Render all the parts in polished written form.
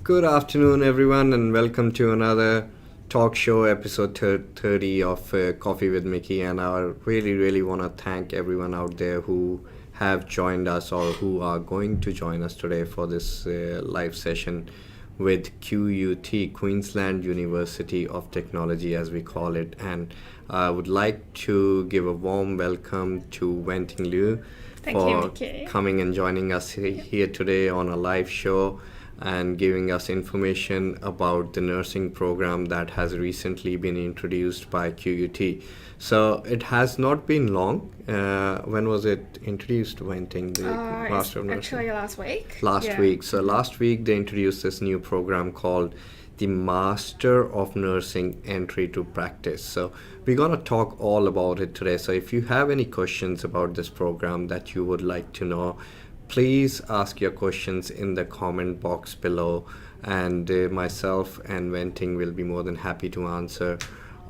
Good afternoon, everyone, and welcome to another talk show episode 30 of Coffee with Mickey. And I really want to thank everyone out there who have joined us or who are going to join us today for this live session with QUT, Queensland University of Technology, as we call it. And I would like to give a warm welcome to Wenting Liu Thank you, for Mickey. coming and joining us here today on a live show and giving us information about the nursing program that has recently been introduced by QUT. So it has not been long. When was it introduced, Wenting, the Master of Nursing? Actually last week. Last week. So last week they introduced this new program called the Master of Nursing Entry to Practice. So we're going to talk all about it today. So if you have any questions about this program that you would like to know, please ask your questions in the comment box below, and myself and Wenting will be more than happy to answer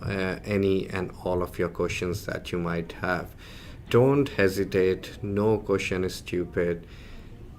any and all of your questions that you might have. Don't hesitate. No question is stupid.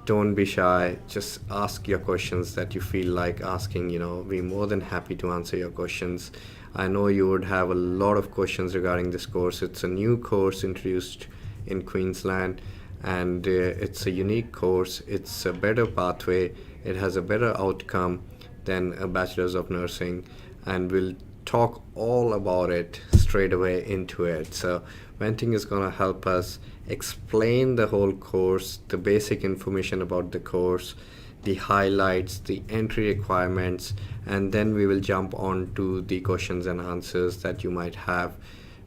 Don't be shy. Just ask your questions that you feel like asking. We're more than happy to answer your questions. I know you would have a lot of questions regarding this course. It's a new course introduced in Queensland, and it's a unique course. It's a better pathway. It has a better outcome than a bachelor's of nursing, and we'll talk all about it straight away into it. So Wenting is going to help us explain the whole course, the basic information about the course, the highlights, the entry requirements, and then we will jump on to the questions and answers that you might have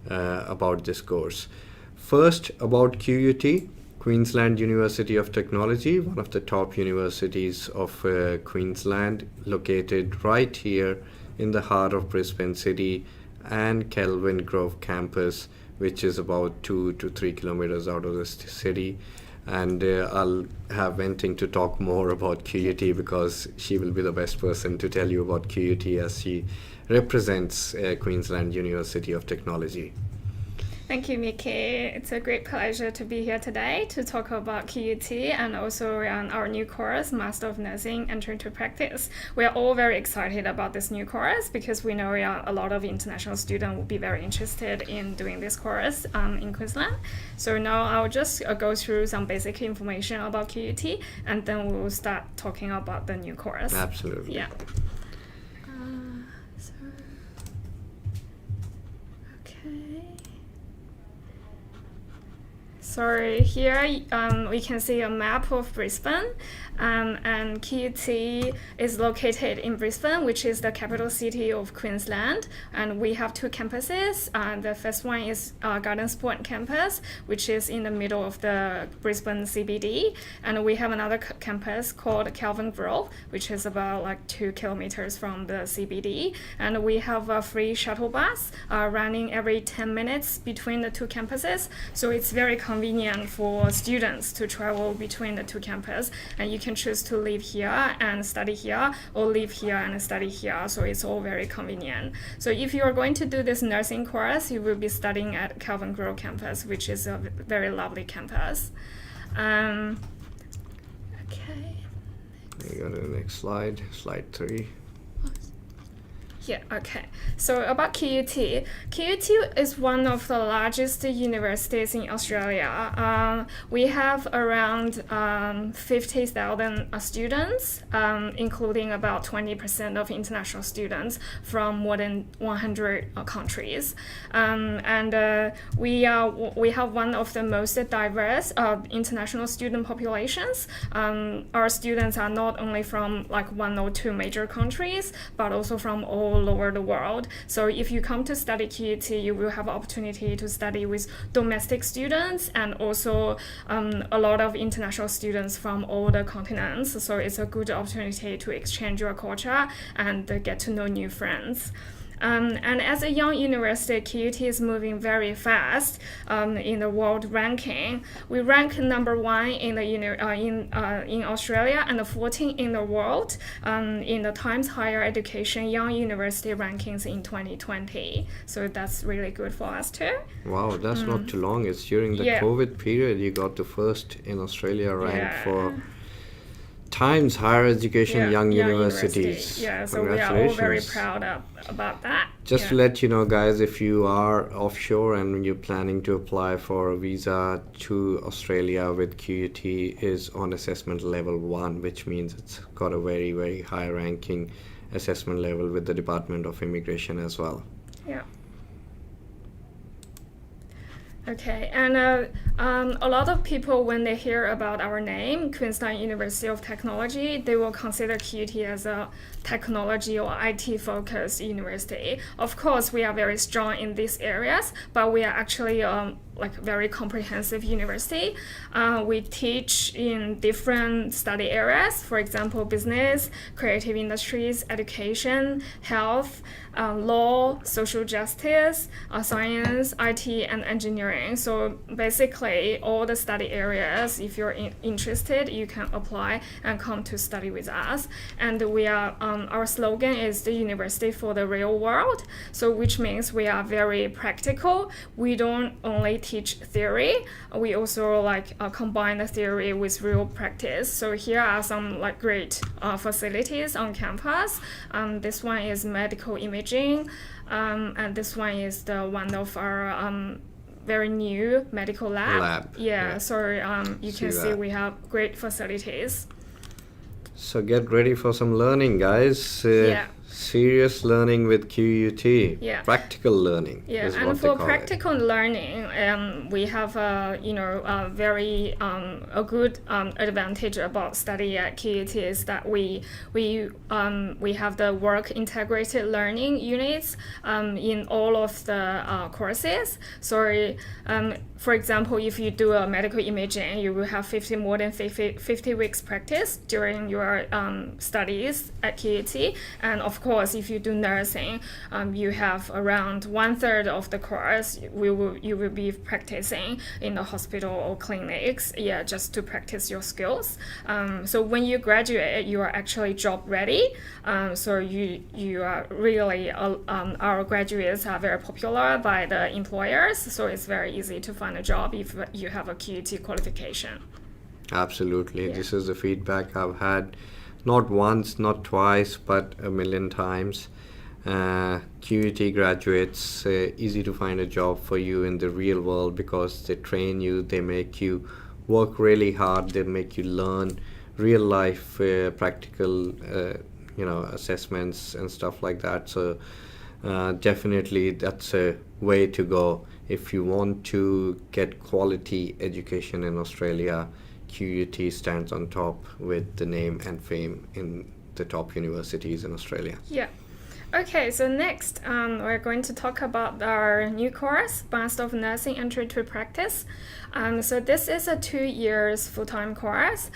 about this course. First, about QUT, Queensland University of Technology, one of the top universities of Queensland, located right here in the heart of Brisbane City and Kelvin Grove campus, which is about 2 to 3 kilometers out of the city. And I'll have Wenting to talk more about QUT because she will be the best person to tell you about QUT as she represents Queensland University of Technology. Thank you, Mickey. It's a great pleasure to be here today to talk about QUT and also our new course, Master of Nursing Entry to Practice. We are all very excited about this new course because we know a lot of international students will be very interested in doing this course in Queensland. So now I'll just go through some basic information about QUT, and then we'll start talking about the new course. Absolutely. Yeah. So here we can see a map of Brisbane, and QUT is located in Brisbane, which is the capital city of Queensland. And we have two campuses. The first one is Gardens Point campus, which is in the middle of the Brisbane CBD. And we have another campus called Kelvin Grove, which is about 2 kilometers from the CBD. And we have a free shuttle bus running every 10 minutes between the two campuses. So it's very convenient for students to travel between the two campuses, and you can choose to live here and study here or live here and study here, so it's all very convenient. So if you are going to do this nursing course, you will be studying at Kelvin Grove campus, which is a very lovely campus. Okay. You go to the next slide 3. Yeah, okay. So about QUT. QUT is one of the largest universities in Australia. We have around 50,000 students, including about 20% of international students from more than 100 countries. And we have one of the most diverse international student populations. Our students are not only from 1 or 2 major countries, but also from all over the world. So if you come to study QUT, you will have opportunity to study with domestic students and also a lot of international students from all the continents. So it's a good opportunity to exchange your culture and get to know new friends. And as a young university, QUT is moving very fast in the world ranking. We rank number 1 in Australia and 14 in the world in the Times Higher Education Young University rankings in 2020. So that's really good for us too. Wow, that's not too long. It's during the COVID period you got the first in Australia rank for Times Higher Education Yeah, Young University. Universities. Yeah, so we are all very Congratulations. proud about that. Just to let you know, guys, if you are offshore and you're planning to apply for a visa to Australia with QUT is on assessment level 1, which means it's got a very, very high ranking assessment level with the Department of Immigration as well. Yeah. Okay, and a lot of people, when they hear about our name, Queensland University of Technology, they will consider QUT as a technology or IT-focused university. Of course, we are very strong in these areas, but we are actually like very comprehensive university. We teach in different study areas, for example, business, creative industries, education, health, law, social justice, science, IT, and engineering. So basically, all the study areas, if you're interested, you can apply and come to study with us. And we are our slogan is the university for the real world. So which means we are very practical. We don't only teach theory. We also combine the theory with real practice. So here are some great facilities on campus. This one is medical imaging, and this one is the one of our very new medical lab. Yeah. So you can see we have great facilities. So get ready for some learning, guys. Serious learning with QUT. Yeah. Practical learning. Yeah, is and what for they call practical learning, we have a good advantage about study at QUT is that we have the work integrated learning units in all of the courses. So for example, if you do a medical imaging, you will have more than 50 weeks practice during your studies at QUT. And of course, if you do nursing, you have around 1/3 of the course you will be practicing in the hospital or clinics, just to practice your skills. So when you graduate, you are actually job ready. So you are really our graduates are very popular by the employers. So it's very easy to find a job if you have a QUT qualification. Absolutely. This is the feedback I've had not once, not twice, but a million times. QUT graduates, easy to find a job for you in the real world because they train you, they make you work really hard, they make you learn real life practical assessments and stuff like that. So definitely that's a way to go if you want to get quality education in Australia. QUT stands on top with the name and fame in the top universities in Australia. Yeah. Okay, so next we're going to talk about our new course, Master of Nursing Entry to Practice. So this is a 2 years full-time course.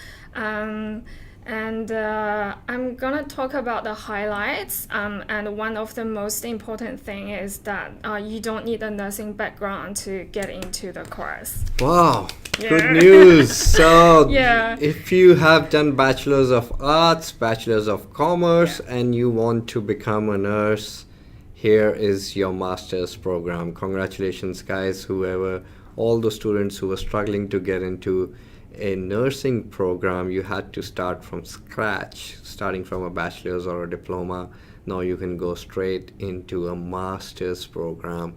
And I'm gonna talk about the highlights. And one of the most important thing is that you don't need a nursing background to get into the course. Wow, good news. So Yeah. if you have done Bachelor's of Arts, Bachelor's of Commerce, and you want to become a nurse, here is your master's program. Congratulations, guys, all the students who are struggling to get into a nursing program. You had to start from scratch, starting from a bachelor's or a diploma. Now you can go straight into a master's program.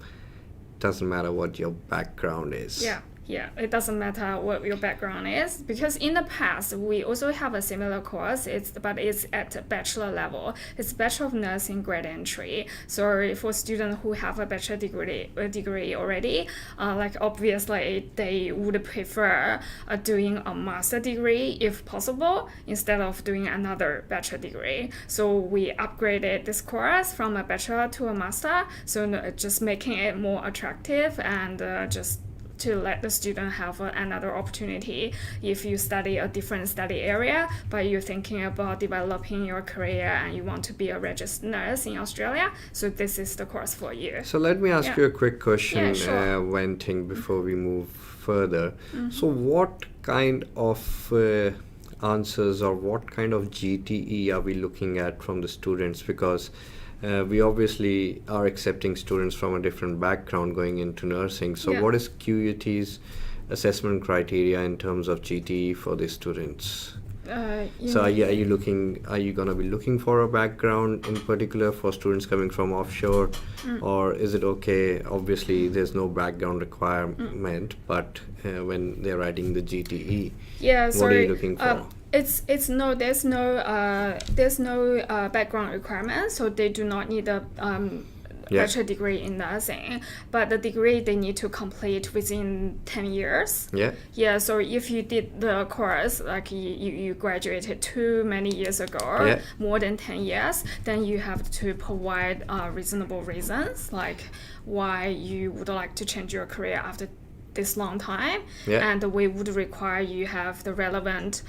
Doesn't matter what your background is. Yeah, it doesn't matter what your background is, because in the past we also have a similar course. But it's at bachelor level. It's Bachelor of Nursing grade entry. So for students who have a bachelor degree already, obviously they would prefer doing a master degree if possible instead of doing another bachelor degree. So we upgraded this course from a bachelor to a master. So just making it more attractive and just to let the student have another opportunity if you study a different study area, but you're thinking about developing your career and you want to be a registered nurse in Australia. So this is the course for you. So let me ask you a quick question, Yeah, sure. Wenting, before we move further. So what kind of answers or what kind of GTE are we looking at from the students? Because we obviously are accepting students from a different background going into nursing. So what is QUT's assessment criteria in terms of GTE for the students? So are you looking? Are you gonna be looking for a background in particular for students coming from offshore, or is it okay? Obviously, there's no background requirement, but when they're writing the GTE, Yeah, what are you looking for? It's no there's no background requirement, so they do not need a bachelor degree in nursing, but the degree they need to complete within 10 years. Yeah, so if you did the course like you graduated too many years ago, more than 10 years, then you have to provide reasonable reasons like why you would like to change your career after this long time, and we would require you have the relevant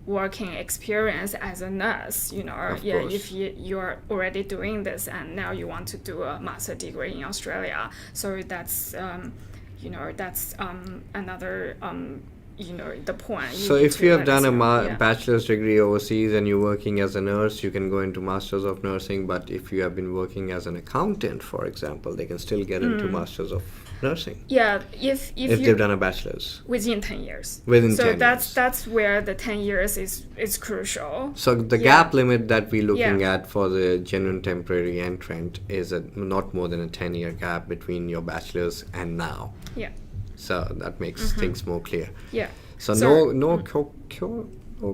working experience as a nurse, you know. If you're already doing this and now you want to do a master degree in Australia, so that's that's another the point. So if you have done a bachelor's degree overseas and you're working as a nurse, you can go into Masters of Nursing, but if you have been working as an accountant, for example, they can still get into Masters of Nursing. Yeah, if they've done a bachelor's within 10 years. So that's where the 10 years is crucial. So the gap limit that we're looking at for the genuine temporary entrant is not more than a 10-year gap between your bachelor's and now. Yeah. So that makes things more clear. Yeah. So no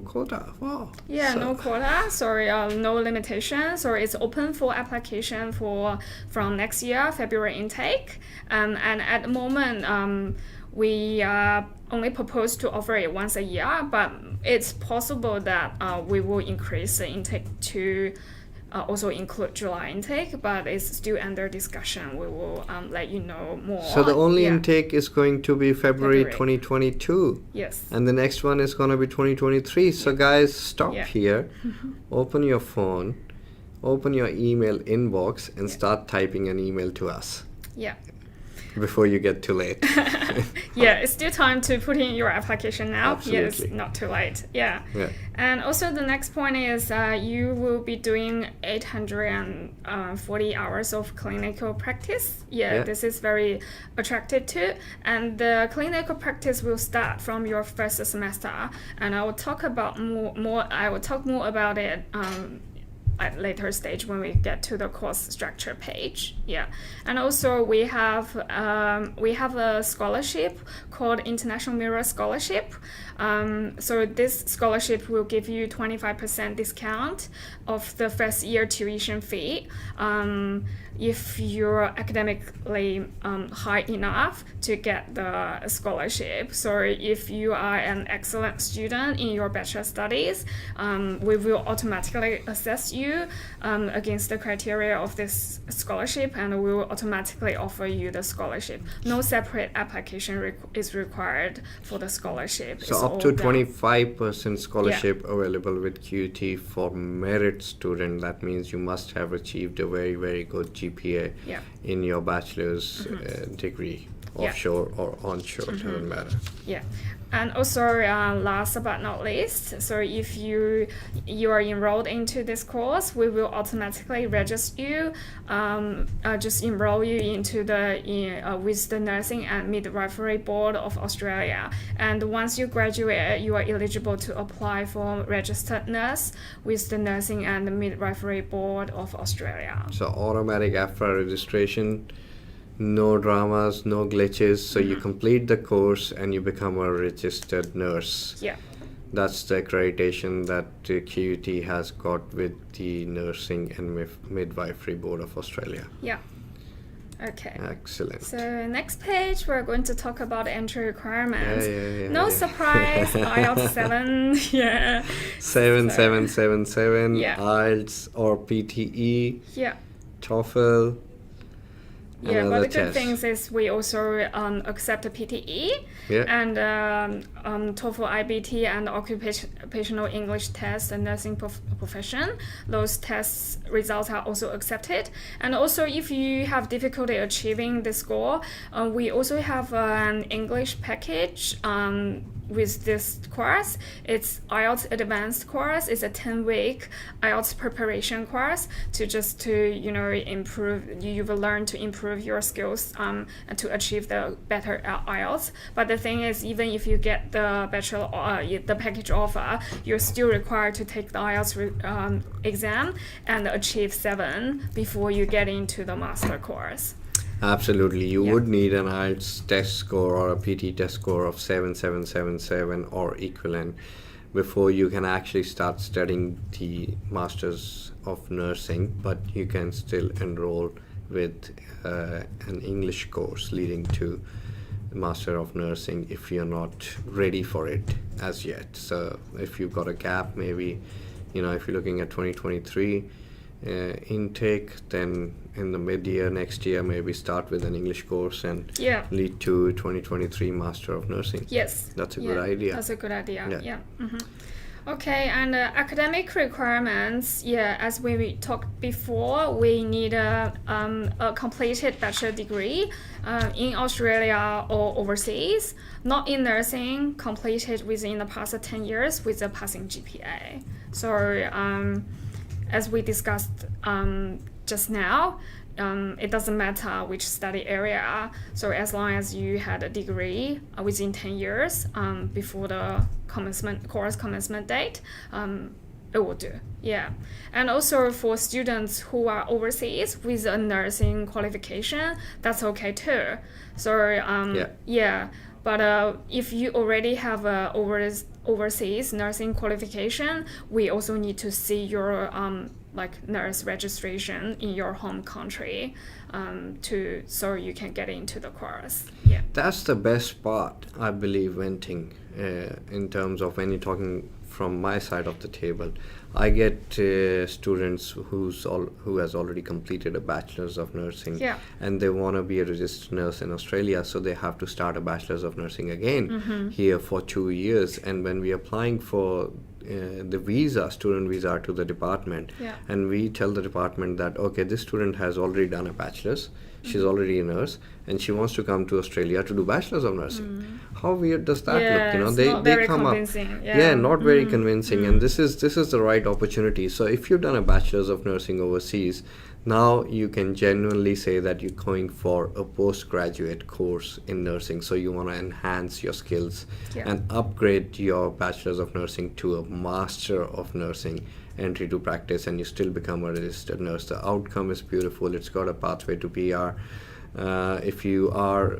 quota. Wow. Yeah, no quota. Sorry, no limitations. Or it's open for application from next year February intake. And at the moment, we only propose to offer it once a year, but it's possible that we will increase the intake to also include July intake, but it's still under discussion. We will let you know more. So the only intake is going to be February 2022. Yes. And the next one is going to be 2023. So guys, stop here, open your phone, open your email inbox, and start typing an email to us. Yeah. Before you get too late. Yeah, it's still time to put in your application now. Absolutely. Yes, not too late. Yeah. And also the next point is you will be doing 840 hours of clinical practice. This is very attractive too. And the clinical practice will start from your first semester. And I will talk about more about it at later stage when we get to the course structure page. And also we have a scholarship called International Mirror Scholarship. So this scholarship will give you 25% discount of the first year tuition fee if you're academically high enough to get the scholarship. So if you are an excellent student in your bachelor studies, we will automatically assess you against the criteria of this scholarship, and we will automatically offer you the scholarship. No separate application is required for the scholarship. So up to 25% scholarship available with QUT for merit student. That means you must have achieved a very, very good GPA in your bachelor's degree, offshore or onshore, doesn't matter. And also, last but not least, so if you are enrolled into this course, we will automatically register you, just enroll you into with the Nursing and Midwifery Board of Australia. And once you graduate, you are eligible to apply for registered nurse with the Nursing and Midwifery Board of Australia. So automatic AFRA registration. No dramas, no glitches. So you complete the course and you become a registered nurse. That's the accreditation that QUT has got with the Nursing and Midwifery Board of Australia. Okay. Excellent. So next page, we're going to talk about entry requirements. No surprise, IELTS 7. 777, IELTS or PTE. TOEFL. But the good things is we also accept a PTE and TOEFL IBT and occupational English test and nursing profession. Those tests results are also accepted. And also if you have difficulty achieving the score, we also have an English package with this course. It's IELTS advanced course. It's a 10-week IELTS preparation course to improve. You will learn to improve your skills and to achieve the better IELTS. But the thing is, even if you get the bachelor, the package offer, you're still required to take the IELTS exam and achieve 7 before you get into the master course. Absolutely. You Yeah. would need an IELTS test score or a PT test score of 7777 or equivalent before you can actually start studying the Masters of Nursing, but you can still enroll with an English course leading to Master of Nursing if you're not ready for it as yet. So if you've got a gap, maybe, if you're looking at 2023 intake, then in the mid-year next year, maybe start with an English course and Yeah. lead to 2023 Master of Nursing. Yes. That's a good idea. That's a good idea. Yeah. Yeah. Okay, and academic requirements. Yeah, as we talked before, we need a completed bachelor degree in Australia or overseas, not in nursing, completed within the past 10 years with a passing GPA. So, as we discussed just now, it doesn't matter which study area. So as long as you had a degree within 10 years before the course commencement date, it will do. Yeah. And also for students who are overseas with a nursing qualification, that's okay too. So yeah. But if you already have a overseas nursing qualification, we also need to see your nurse registration in your home country so you can get into the course. Yeah. That's the best part, I believe, Venting, in terms of when you're talking from my side of the table. I get students who has already completed a bachelor's of nursing, Yeah. and they want to be a registered nurse in Australia, so they have to start a bachelor's of nursing again here for 2 years. And when we're applying for the student visa to the department, Yeah. and we tell the department that, okay, this student has already done a bachelor's, she's already a nurse, and she wants to come to Australia to do bachelor's of nursing. How weird does that look? It's They not very come convincing. up, Yeah. not very convincing, and this is the right opportunity. So if you've done a bachelor's of nursing overseas, now you can genuinely say that you're going for a postgraduate course in nursing. So you want to enhance your skills Yeah. and upgrade your bachelor's of nursing to a master of nursing entry to practice, and you still become a registered nurse. The outcome is beautiful. It's got a pathway to PR. If you are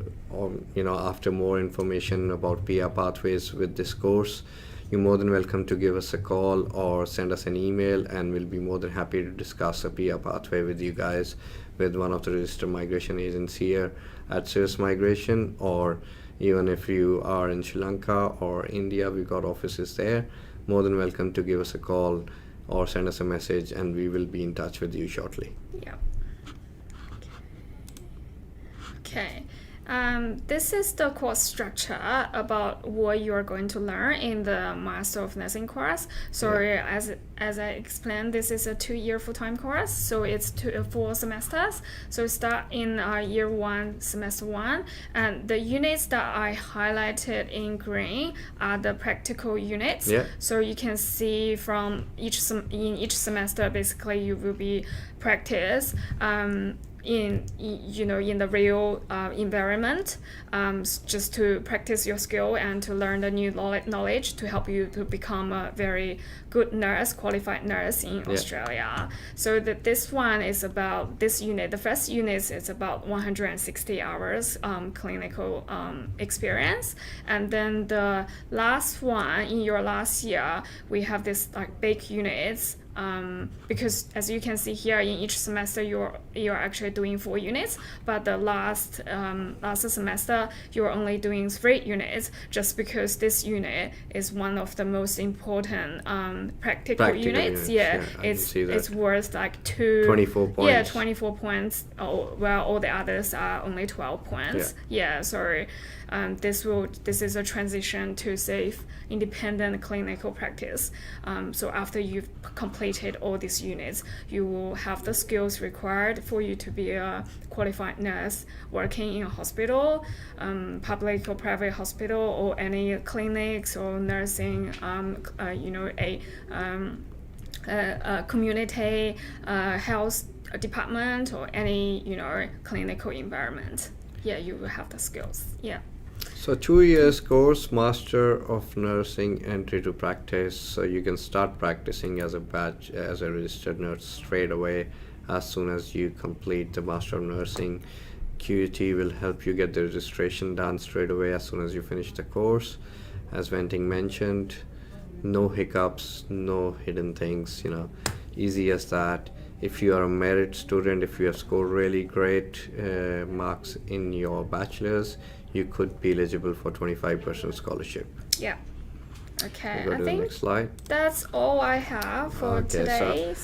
after more information about PR pathways with this course, you're more than welcome to give us a call or send us an email, and we'll be more than happy to discuss a PR pathway with you guys with one of the registered migration agents here at Sirus Migration. Or even if you are in Sri Lanka or India, we've got offices there. More than welcome to give us a call or send us a message, and we will be in touch with you shortly. Yeah. Okay. This is the course structure about what you are going to learn in the Master of Nursing course. So as I explained, this is a 2-year full-time course. So it's 4 semesters. So start in year 1, semester 1. And the units that I highlighted in green are the practical units. Yeah. So you can see from in each semester, basically you will be practice in the real environment, just to practice your skill and to learn the new knowledge to help you to become a very good nurse, qualified nurse in Australia. So this one is about this unit. The first unit is about 160 hours clinical experience, and then the last one in your last year we have this big units. Because as you can see here, in each semester you're actually doing 4 units, but the last semester you're only doing 3 units, just because this unit is one of the most important practical units. It's worth 24 points. Yeah, 24 points. While all the others are only 12 points. This is a transition to safe, independent clinical practice. So after you've completed all these units, you will have the skills required for you to be a qualified nurse working in a hospital, public or private hospital, or any clinics or nursing, a community health department, or any clinical environment. Yeah, you will have the skills. Yeah. So 2 years course, Master of Nursing, entry to practice. So you can start practicing as a registered nurse straight away as soon as you complete the Master of Nursing. QUT will help you get the registration done straight away as soon as you finish the course. As Venting mentioned, no hiccups, no hidden things, easy as that. If you are a merit student, if you have scored really great marks in your bachelor's, you could be eligible for 25% scholarship. Yeah. Okay, Go I to the think next slide. that's all I have for Okay, today.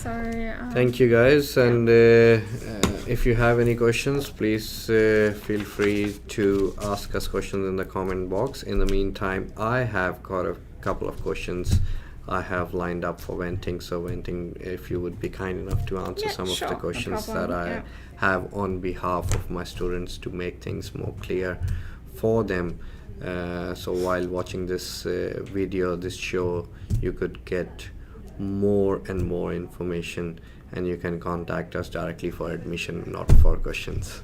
Thank you guys, and if you have any questions, please feel free to ask us questions in the comment box. In the meantime, I have got a couple of questions I have lined up for Venting. So Venting, if you would be kind enough to answer some of the questions that I have on behalf of my students to make things more clear for them. So while watching this video, this show, you could get more and more information, and you can contact us directly for admission, not for questions.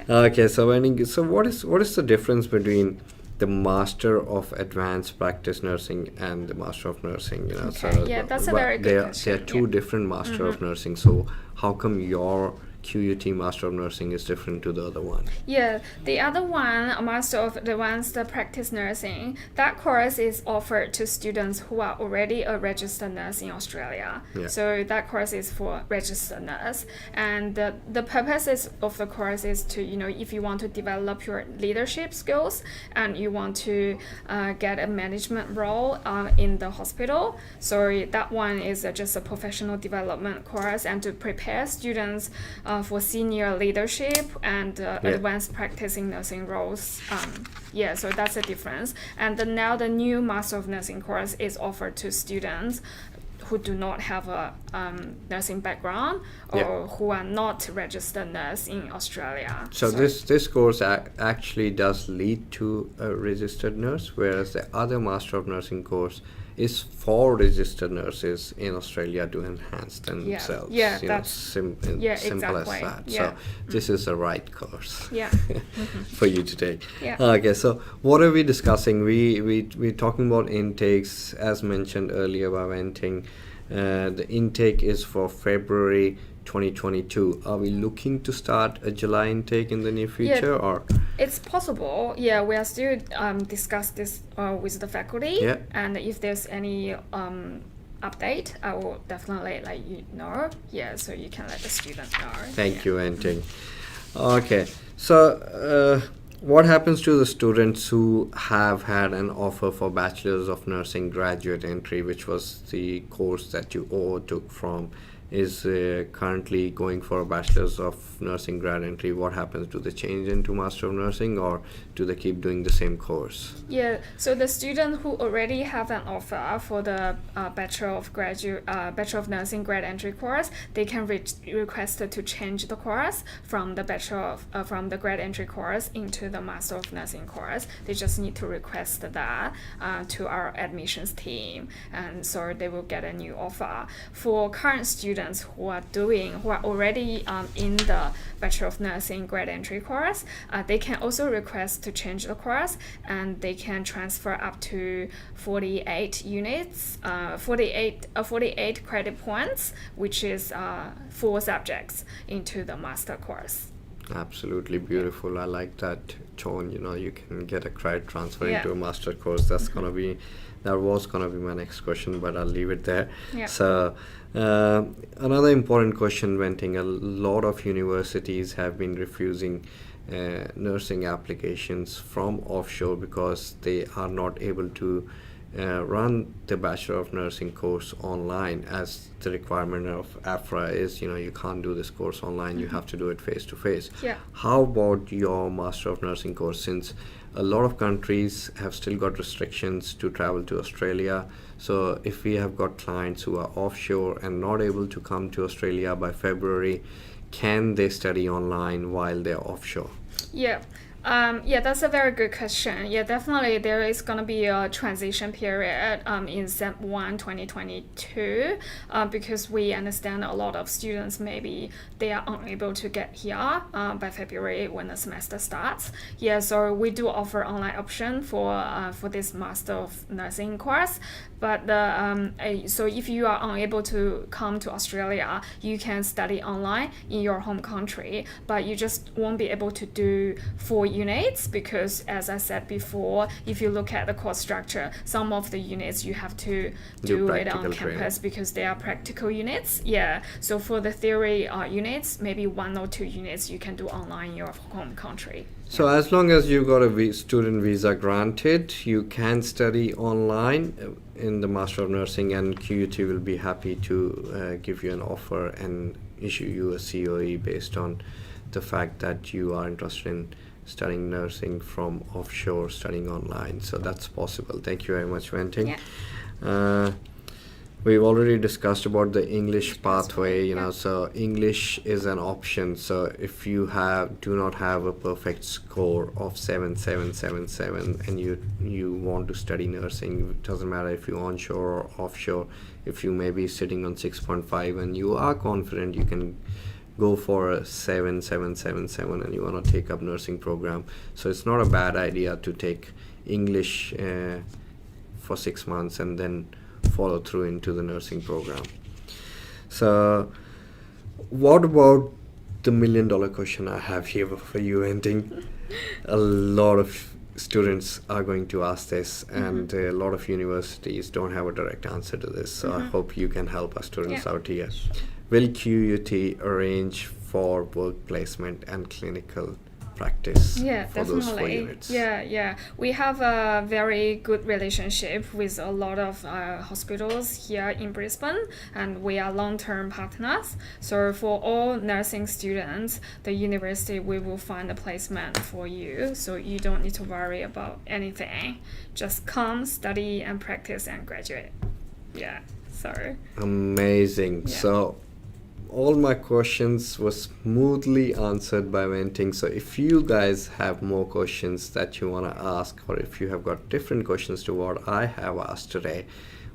Okay, so what is the difference between the Master of Advanced Practice Nursing and the Master of Nursing? Okay. Yeah, that's a very good question. They are two different Master of Nursing. So how come your QUT Master of Nursing is different to the other one? Yeah, the other one, Master of Advanced Practice Nursing, that course is offered to students who are already a registered nurse in Australia. Yeah. So that course is for registered nurse. And the purposes of the course is to, if you want to develop your leadership skills and you want to get a management role in the hospital. So that one is just a professional development course, and to prepare students for senior leadership and advanced practicing nursing roles. So that's the difference. And now the new Master of Nursing course is offered to students who do not have a nursing background or who are not registered nurse in Australia. So this course actually does lead to a registered nurse, whereas the other Master of Nursing course is for registered nurses in Australia to enhance themselves. Yeah, that's simple exactly. as that. So this is the right course for you to take. Yeah. Okay, so what are we discussing? We're talking about intakes, as mentioned earlier by Venting. The intake is for February 2022. Are we looking to start a July intake in the near future, or? It's possible. Yeah, we are still discuss this with the faculty. Yeah. And if there's any update, I will definitely let you know. Yeah, so you can let the student know. Thank you, Venting. Okay, so what happens to the students who have had an offer for Bachelor's of Nursing graduate entry, which was the course that you all took from, is currently going for a Bachelor's of Nursing grad entry? What happens? Do they change into Master of Nursing, or do they keep doing the same course? Yeah, so the student who already have an offer for the Bachelor of Nursing grad entry course, they can request to change the course from the from the grad entry course into the Master of Nursing course. They just need to request that to our admissions team, and so they will get a new offer. For current students who are already in the Bachelor of Nursing grad entry course, they can also request to change the course, and they can transfer up to 48 units, 48 credit points, which is 4 subjects into the master course. Absolutely beautiful. I like that tone. You can get a credit transfer into a master course. That was gonna be my next question, but I'll leave it there. Yeah. So another important question, Venting. A lot of universities have been refusing nursing applications from offshore because they are not able to run the Bachelor of Nursing course online, as the requirement of AFRA is, you can't do this course online, you have to do it face to face. Yeah. How about your Master of Nursing course? Since a lot of countries have still got restrictions to travel to Australia, so if we have got clients who are offshore and not able to come to Australia by February, can they study online while they're offshore? Yeah. Yeah, that's a very good question. Yeah, definitely there is going to be a transition period in Sem 1 2022 because we understand a lot of students maybe they are unable to get here by February when the semester starts. Yeah, so we do offer online option for this Master of Nursing course. But so if you are unable to come to Australia, you can study online in your home country, but you just won't be able to do 4 units because, as I said before, if you look at the course structure, some of the units you have to do it on campus because they are practical units. Yeah, so for the theory units, maybe 1 or 2 units you can do online in your home country. So as long as you got a student visa granted, you can study online in the Master of Nursing, and QUT will be happy to give you an offer and issue you a COE based on the fact that you are interested in studying nursing from offshore, studying online. So that's possible. Thank you very much, Wenting. Yeah. We've already discussed about the English pathway, so English is an option. So if you do not have a perfect score of 7.777 and you want to study nursing, it doesn't matter if you're onshore or offshore. If you may be sitting on 6.5 and you are confident you can go for a 7.777 and you want to take up nursing program. So it's not a bad idea to take English for 6 months and then follow through into the nursing program. So what about the $1 million question I have here for you, Wenting? A lot of students are going to ask this, and a lot of universities don't have a direct answer to this, so I hope you can help our students out here. Will QUT arrange for work placement and clinical practice for those 4 units? Yeah. We have a very good relationship with a lot of hospitals here in Brisbane, and we are long-term partners. So for all nursing students, the university will find a placement for you, so you don't need to worry about anything. Just come, study, and practice and graduate. Yeah. So amazing. Yeah. So all my questions were smoothly answered by Wenting. So if you guys have more questions that you want to ask, or if you have got different questions to what I have asked today,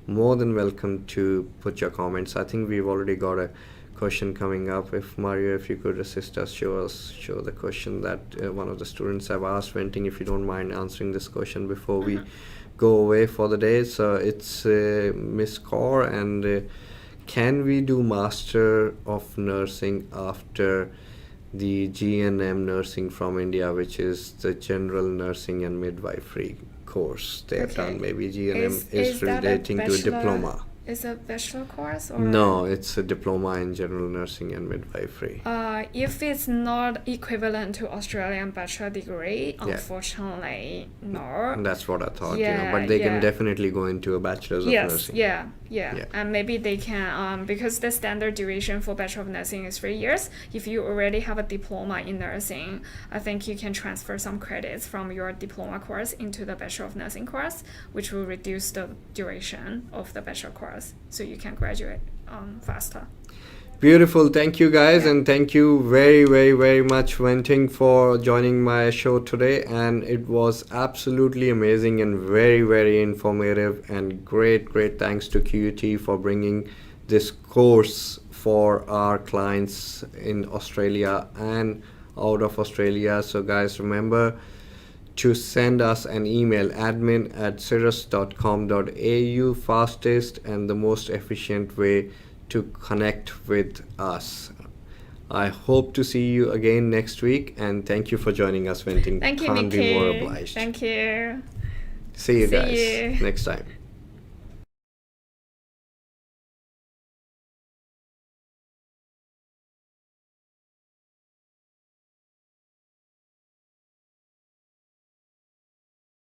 more than welcome to put your comments. I think we've already got a question coming up. If Mario, if you could assist us, show the question that one of the students have asked. Wenting, if you don't mind answering this question before we go away for the day. So it's Miss Kaur, and can we do Master of Nursing after the GNM Nursing from India, which is the General Nursing and Midwifery course they have done? Maybe GNM is relating to a diploma. Is it a bachelor course? Or No, it's a diploma in General Nursing and Midwifery. If it's not equivalent to Australian bachelor degree, unfortunately, no. And that's what I thought, but they can definitely go into a bachelor's of nursing. Yeah. And maybe they can, because the standard duration for Bachelor of Nursing is 3 years. If you already have a diploma in nursing, I think you can transfer some credits from your diploma course into the Bachelor of Nursing course, which will reduce the duration of the bachelor course, so you can graduate faster. Beautiful. Thank you, guys, and thank you very, very, very much, Wenting, for joining my show today. And it was absolutely amazing and very, very informative, and great thanks to QUT for bringing this course for our clients in Australia and out of Australia. So guys, remember to send us an email, admin@sirus.com.au. Fastest and the most efficient way to connect with us. I hope to see you again next week, and thank you for joining us, Wenting. Thank you, Can't Nikki. be more obliged. Thank you. See you guys next time.